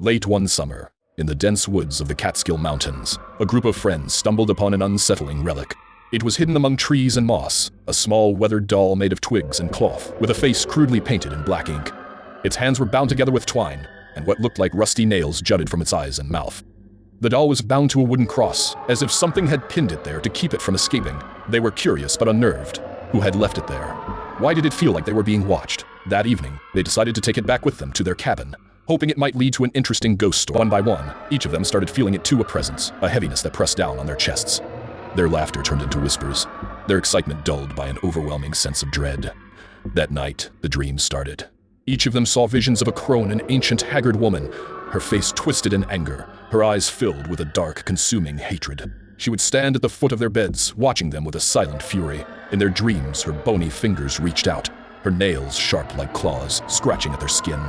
Late one summer, in the dense woods of the Catskill Mountains, a group of friends stumbled upon an unsettling relic. It was hidden among trees and moss, a small weathered doll made of twigs and cloth, with a face crudely painted in black ink. Its hands were bound together with twine, and what looked like rusty nails jutted from its eyes and mouth. The doll was bound to a wooden cross, as if something had pinned it there to keep it from escaping. They were curious but unnerved. Who had left it there? Why did it feel like they were being watched? That evening, they decided to take it back with them to their cabin, hoping it might lead to an interesting ghost story. One by one, each of them started feeling it too, a presence, a heaviness that pressed down on their chests. Their laughter turned into whispers, their excitement dulled by an overwhelming sense of dread. That night, the dreams started. Each of them saw visions of a crone, an ancient, haggard woman, her face twisted in anger, her eyes filled with a dark, consuming hatred. She would stand at the foot of their beds, watching them with a silent fury. In their dreams, her bony fingers reached out, her nails sharp like claws, scratching at their skin.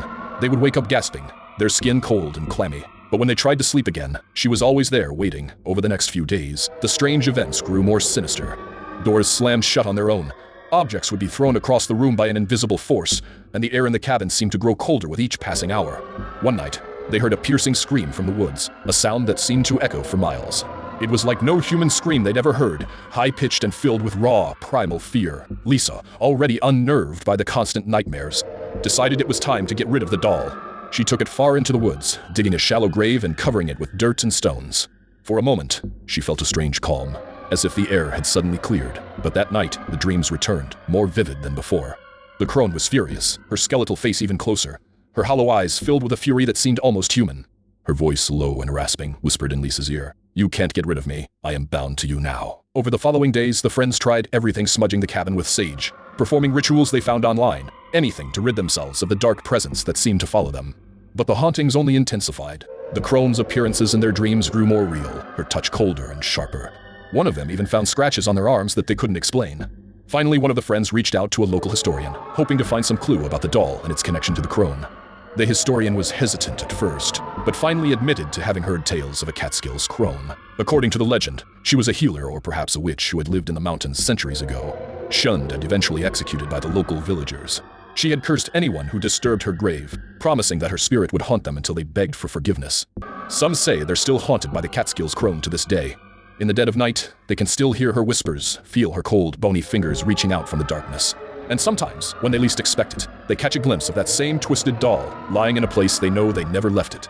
They would wake up gasping, their skin cold and clammy. But when they tried to sleep again, she was always there waiting. Over the next few days, the strange events grew more sinister. Doors slammed shut on their own. Objects would be thrown across the room by an invisible force, and the air in the cabin seemed to grow colder with each passing hour. One night, they heard a piercing scream from the woods, a sound that seemed to echo for miles. It was like no human scream they'd ever heard, high-pitched and filled with raw, primal fear. Lisa, already unnerved by the constant nightmares, decided it was time to get rid of the doll. She took it far into the woods, digging a shallow grave and covering it with dirt and stones. For a moment, she felt a strange calm, as if the air had suddenly cleared. But that night, the dreams returned, more vivid than before. The crone was furious, her skeletal face even closer, her hollow eyes filled with a fury that seemed almost human. Her voice, low and rasping, whispered in Lisa's ear, "You can't get rid of me. I am bound to you now." Over the following days, the friends tried everything, smudging the cabin with sage, performing rituals they found online, anything to rid themselves of the dark presence that seemed to follow them. But the hauntings only intensified. The crone's appearances in their dreams grew more real, her touch colder and sharper. One of them even found scratches on their arms that they couldn't explain. Finally, one of the friends reached out to a local historian, hoping to find some clue about the doll and its connection to the crone. The historian was hesitant at first, but finally admitted to having heard tales of a Catskills Crone. According to the legend, she was a healer or perhaps a witch who had lived in the mountains centuries ago, shunned and eventually executed by the local villagers. She had cursed anyone who disturbed her grave, promising that her spirit would haunt them until they begged for forgiveness. Some say they're still haunted by the Catskills Crone to this day. In the dead of night, they can still hear her whispers, feel her cold, bony fingers reaching out from the darkness. And sometimes, when they least expect it, they catch a glimpse of that same twisted doll, lying in a place they know they never left it.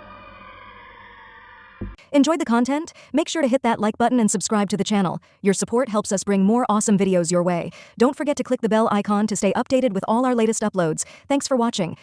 Enjoyed the content? Make sure to hit that like button and subscribe to the channel. Your support helps us bring more awesome videos your way. Don't forget to click the bell icon to stay updated with all our latest uploads. Thanks for watching.